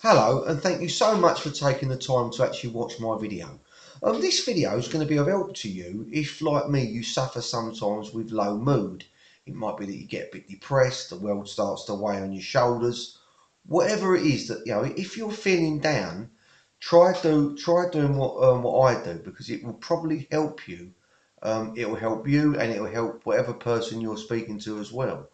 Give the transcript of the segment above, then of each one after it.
Hello, and thank you so much for taking the time to actually watch my video. This video is going to be of help to you if, like me, you suffer sometimes with low mood. It might be that you get a bit depressed, the world starts to weigh on your shoulders. Whatever it is that, if you're feeling down, try doing what I do, because it will probably help you. It will help you, and it will help whatever person you're speaking to as well.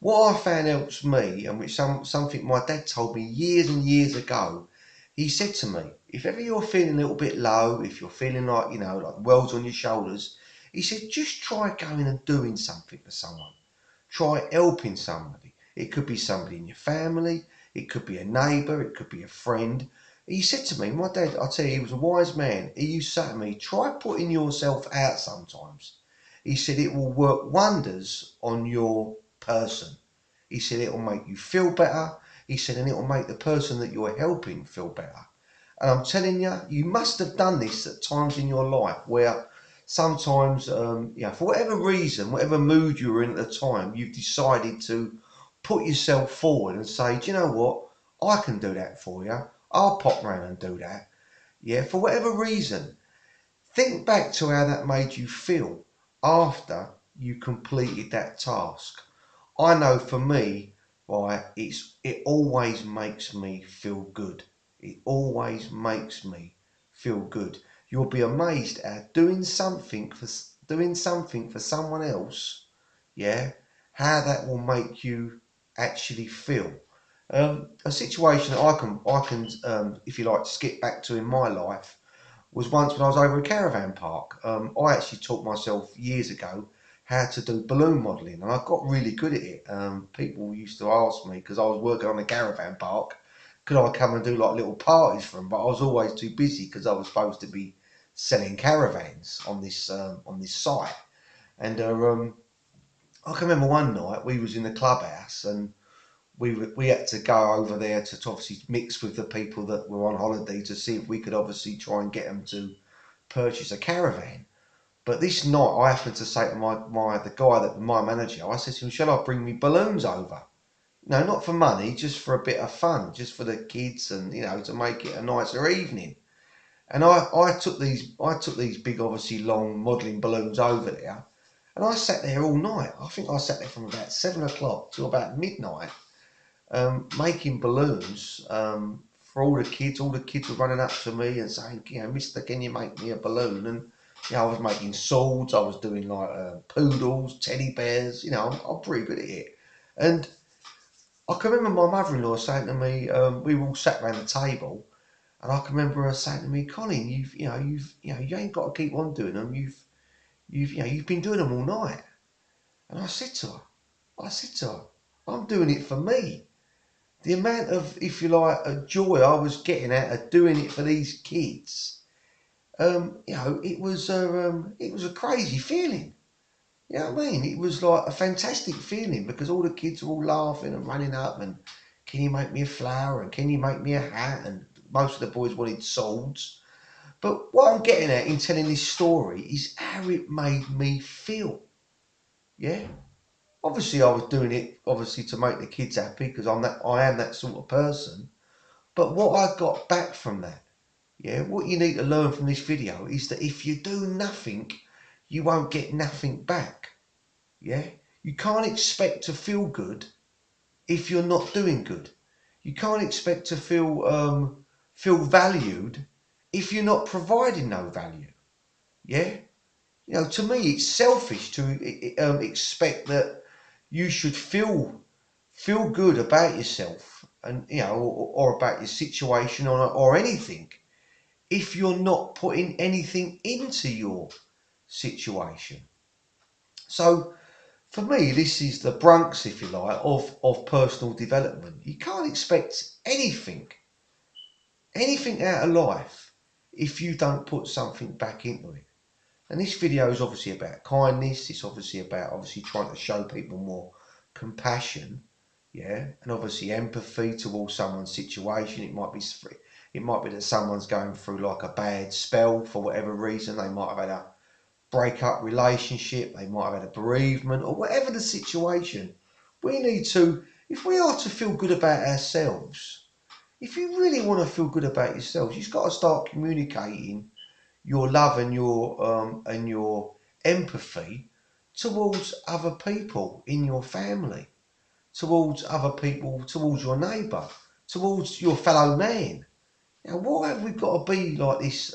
What I found helps me, and which something my dad told me years and years ago, he said to me, if ever you're feeling a little bit low, if you're feeling like, like the world's on your shoulders, he said, just try going and doing something for someone. Try helping somebody. It could be somebody in your family, it could be a neighbour, it could be a friend. He said to me, my dad, I tell you, he was a wise man. He used to say to me, try putting yourself out sometimes. He said it will work wonders on your person. He said it will make you feel better. He said, and it will make the person that you're helping feel better. And I'm telling you, you must have done this at times in your life where sometimes, for whatever reason, whatever mood you were in at the time, you've decided to put yourself forward and say, do you know what? I can do that for you. I'll pop round and do that. Yeah, for whatever reason. Think back to how that made you feel after you completed that task. I know for me, right, it always makes me feel good. It always makes me feel good. You'll be amazed at doing something for someone else, yeah, how that will make you actually feel. A situation that I can, if you like, skip back to in my life was once when I was over a caravan park. I actually taught myself years ago how to do balloon modelling, and I got really good at it. People used to ask me, because I was working on a caravan park, could I come and do like little parties for them? But I was always too busy because I was supposed to be selling caravans on this site. And I can remember one night we was in the clubhouse, and we had to go over there to obviously mix with the people that were on holiday to see if we could obviously try and get them to purchase a caravan. But this night I happened to say to my manager, I said to him, shall I bring me balloons over? No, not for money, just for a bit of fun, just for the kids, and to make it a nicer evening. And I took these big, obviously long modelling balloons over there, and I sat there all night. I think I sat there from about 7 o'clock till about midnight, making balloons for all the kids. All the kids were running up to me and saying, Mister, can you make me a balloon? And I was making swords. I was doing like poodles, teddy bears. I'm pretty good at it. And I can remember my mother-in-law saying to me, we were all sat around the table, and I can remember her saying to me, Colin, you ain't got to keep on doing them. You've been doing them all night. And I said to her, I'm doing it for me. The amount of, if you like, joy I was getting out of doing it for these kids, it was a crazy feeling. You know what I mean? It was like a fantastic feeling because all the kids were all laughing and running up and, can you make me a flower, and can you make me a hat? And most of the boys wanted swords. But what I'm getting at in telling this story is how it made me feel. Yeah. Obviously, I was doing it obviously to make the kids happy because I am that sort of person. But what I got back from that, yeah, what you need to learn from this video is that if you do nothing, you won't get nothing back. Yeah, you can't expect to feel good if you're not doing good. You can't expect to feel valued if you're not providing no value. Yeah, to me, it's selfish to expect that you should feel good about yourself, and or about your situation, or anything, if you're not putting anything into your situation. So for me, this is the Bronx, if you like, of personal development. You can't expect anything out of life if you don't put something back into it. And this video is obviously about kindness. It's obviously about trying to show people more compassion, yeah, and obviously empathy towards someone's situation. It might be that someone's going through like a bad spell for whatever reason. They might have had a break-up relationship. They might have had a bereavement, or whatever the situation. We need to, if we are to feel good about ourselves, If you really want to feel good about yourself, you've got to start communicating your love and your empathy towards other people in your family, towards other people, towards your neighbour, towards your fellow man. Now, why have we got to be like this?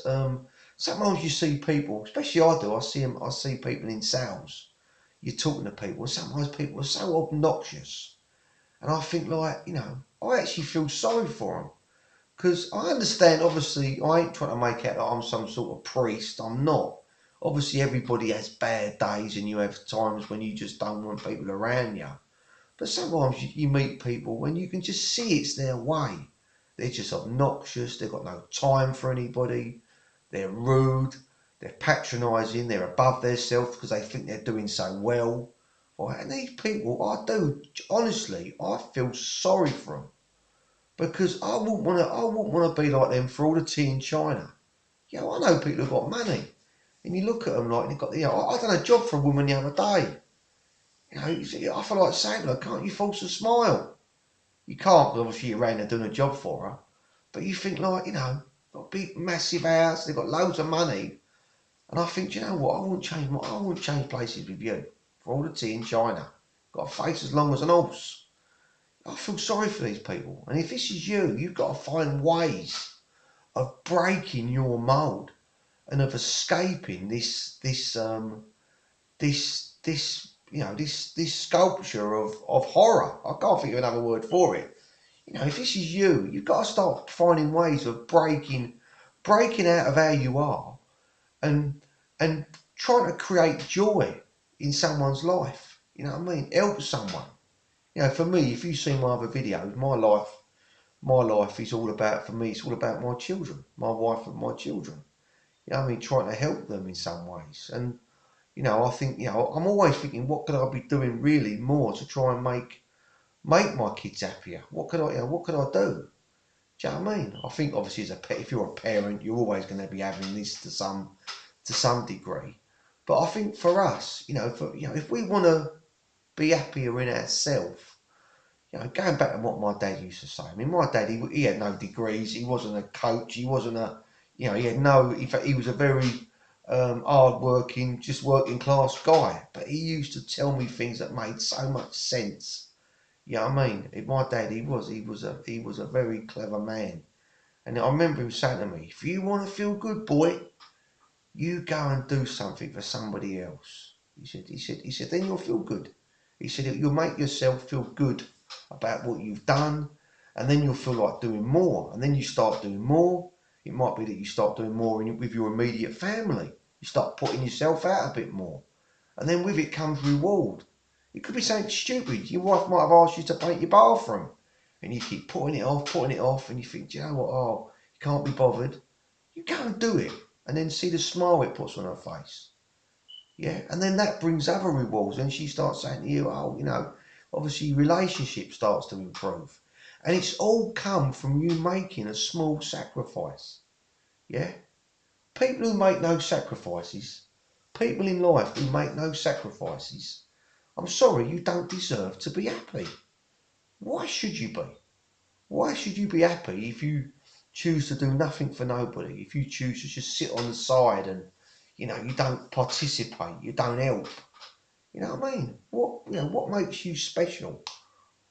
Sometimes you see people, especially I do. I see them. I see people in sales. You're talking to people, and sometimes people are so obnoxious, and I think like, I actually feel sorry for them because I understand. Obviously, I ain't trying to make out that I'm some sort of priest. I'm not. Obviously, everybody has bad days, and you have times when you just don't want people around you. But sometimes you meet people and you can just see it's their way. They're just obnoxious, they've got no time for anybody, they're rude, they're patronising, they're above themselves because they think they're doing so well. Right? And these people, honestly, I feel sorry for them because I wouldn't want to be like them for all the tea in China. I know people who've got money, and you look at them like they've got, I done a job for a woman the other day. You see, I feel like saying to her, can't you force a smile? You can't, because obviously you're around there doing a job for her. But you think like, got a big massive house, they've got loads of money. And I think, you know what, I wouldn't change places with you for all the tea in China. Got a face as long as an horse. I feel sorry for these people. And if this is you, you've got to find ways of breaking your mould and of escaping this sculpture of horror. I can't think of another word for it. If this is you, you've got to start finding ways of breaking out of how you are and and trying to create joy in someone's life. You know what I mean? Help someone. For me, if you see my other videos, my life is all about, for me, it's all about my children, my wife and my children. Trying to help them in some ways. And I think, I'm always thinking, what could I be doing really more to try and make my kids happier? What could I do? Do you know what I mean? I think obviously if you're a parent, you're always going to be having this to some degree. But I think for us, if we want to be happier in ourselves, going back to what my dad used to say. I mean, my dad, he had no degrees. He wasn't a coach. He wasn't he had no. In fact, he was a very hard-working, just working class guy. But he used to tell me things that made so much sense. You know what I mean? My dad, he was a very clever man. And I remember him saying to me, if you want to feel good, boy, you go and do something for somebody else. He said, then you'll feel good. He said, you'll make yourself feel good about what you've done, and then you'll feel like doing more. And then you start doing more. It might be that you start doing more with your immediate family. You start putting yourself out a bit more. And then with it comes reward. It could be something stupid. Your wife might have asked you to paint your bathroom, and you keep putting it off, and you think, do you know what? Oh, you can't be bothered. You go and do it, and then see the smile it puts on her face. Yeah, and then that brings other rewards, and she starts saying to you, oh, obviously your relationship starts to improve. And it's all come from you making a small sacrifice. Yeah? People who make no sacrifices, people in life who make no sacrifices, I'm sorry, you don't deserve to be happy. Why should you be? Why should you be happy if you choose to do nothing for nobody? If you choose to just sit on the side and, you don't participate, you don't help. You know what I mean? What makes you special?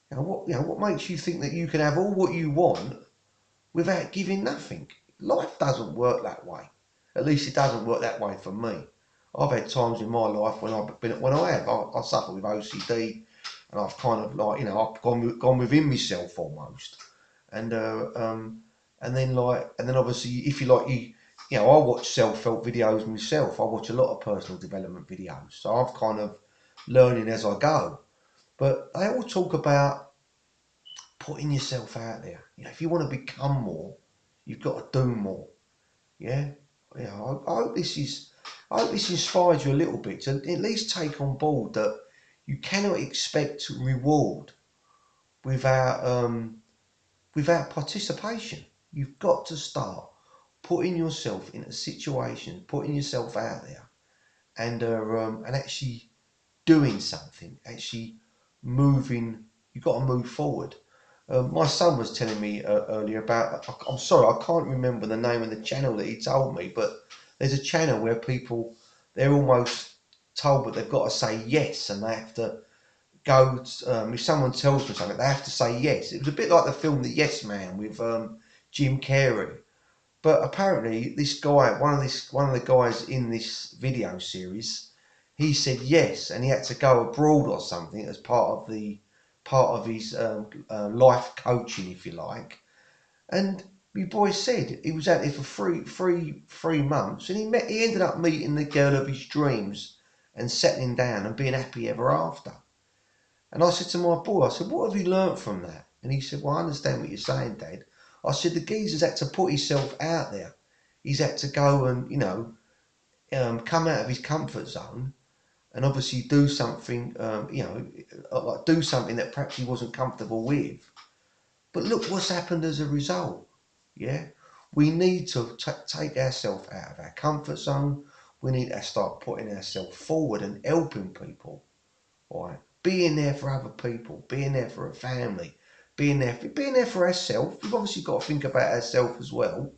What makes you think that you can have all what you want without giving nothing? Life doesn't work that way. At least it doesn't work that way for me. I've had times in my life I suffer with OCD, and I've kind of like, I've gone within myself almost, and and then obviously if you like I watch self-help videos myself. I watch a lot of personal development videos, so I've kind of learning as I go. But they all talk about putting yourself out there. If you want to become more, you've got to do more. Yeah. I hope this inspires you a little bit to at least take on board that you cannot expect reward without without participation. You've got to start putting yourself in a situation, putting yourself out there, and actually doing something, actually moving. You've got to move forward. My son was telling me earlier about, I'm sorry, I can't remember the name of the channel that he told me, but there's a channel where people, they're almost told that they've got to say yes, and they have to go, if someone tells them something, they have to say yes. It was a bit like the film The Yes Man with Jim Carrey. But apparently this guy, one of the guys in this video series, he said yes, and he had to go abroad or something as part of his life coaching, if you like. And my boy said he was out there for 3 months, and he ended up meeting the girl of his dreams and settling down and being happy ever after. And I said to my boy, I said, what have you learnt from that? And he said, well, I understand what you're saying, Dad. I said, the geezer's had to put himself out there. He's had to go and, come out of his comfort zone and obviously do something, like do something that perhaps he wasn't comfortable with. But look what's happened as a result. Yeah, we need to take ourselves out of our comfort zone. We need to start putting ourselves forward and helping people. Right, being there for other people, being there for a family, being there for ourselves. We've obviously got to think about ourselves as well,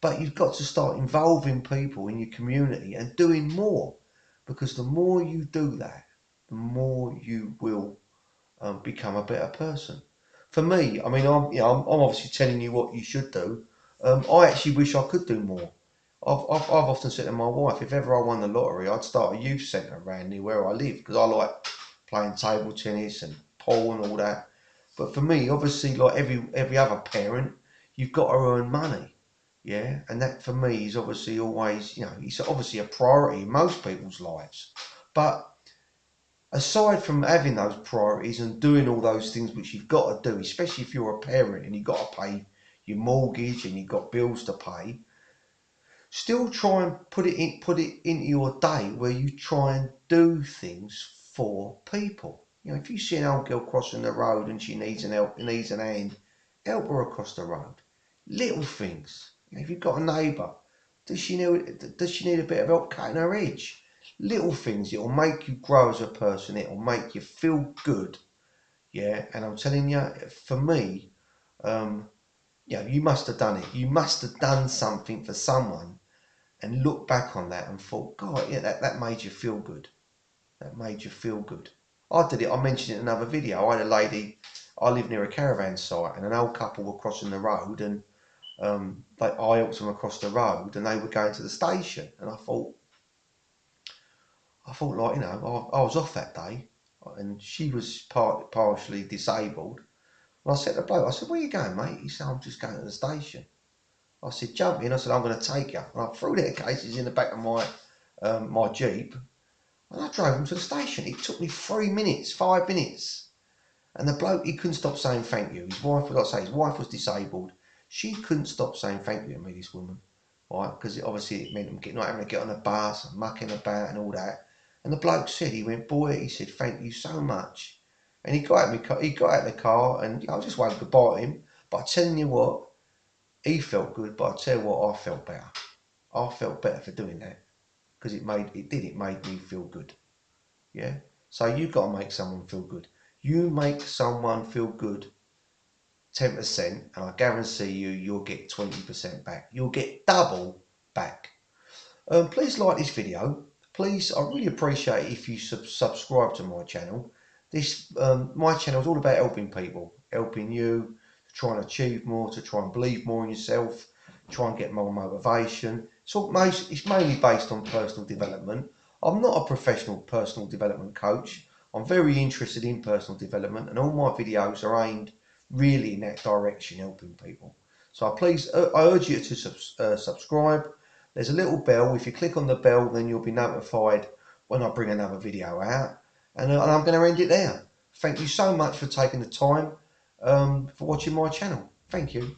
but you've got to start involving people in your community and doing more, because the more you do that, the more you will become a better person. For me, I mean, I'm obviously telling you what you should do. I actually wish I could do more. I've often said to my wife, if ever I won the lottery, I'd start a youth centre around near where I live, because I like playing table tennis and pool and all that. But for me, obviously, like every other parent, you've got to earn money, yeah. And that for me is obviously always, it's obviously a priority in most people's lives. But aside from having those priorities and doing all those things which you've got to do, especially if you're a parent and you've got to pay your mortgage and you've got bills to pay, still try and put it into your day where you try and do things for people. If you see an old girl crossing the road and she needs needs an hand, help her across the road. Little things. If you've got a neighbour, does she need a bit of help cutting her edge? Little things. It'll make you grow as a person. It'll make you feel good. Yeah, and I'm telling you, for me, you must have done it. You must have done something for someone and look back on that and thought, God, yeah, that made you feel good. That made you feel good. I did it. I mentioned it in another video. I had a lady. I live near a caravan site, and an old couple were crossing the road, and I helped them across the road, and they were going to the station. And I thought, like, I was off that day, and she was partially disabled. And I said to the bloke, I said, where are you going, mate? He said, I'm just going to the station. I said, jump in. I said, I'm going to take you. And I threw their cases in the back of my Jeep, and I drove them to the station. It took me 3 minutes, 5 minutes. And the bloke, he couldn't stop saying thank you. His wife, like I say, his wife was disabled. She couldn't stop saying thank you to me, this woman, right? Because obviously it meant him not having to get on a bus and mucking about and all that. And the bloke said, he went, boy, he said, thank you so much. And he got out of the car, and I just waved goodbye to him. But I'm telling you what, he felt good, but I tell you what, I felt better. I felt better for doing that, because it made me feel good. Yeah. So you've got to make someone feel good. You make someone feel good 10%, and I guarantee you'll get 20% back. You'll get double back. Please like this video. Please, I really appreciate it if you subscribe to my channel. My channel is all about helping people, helping you to try and achieve more, to try and believe more in yourself, try and get more motivation. It's mainly based on personal development. I'm not a professional personal development coach. I'm very interested in personal development, and all my videos are aimed really in that direction, helping people. So please, I urge you to subscribe. There's a little bell. If you click on the bell, then you'll be notified when I bring another video out. And I'm going to end it there. Thank you so much for taking the time for watching my channel. Thank you.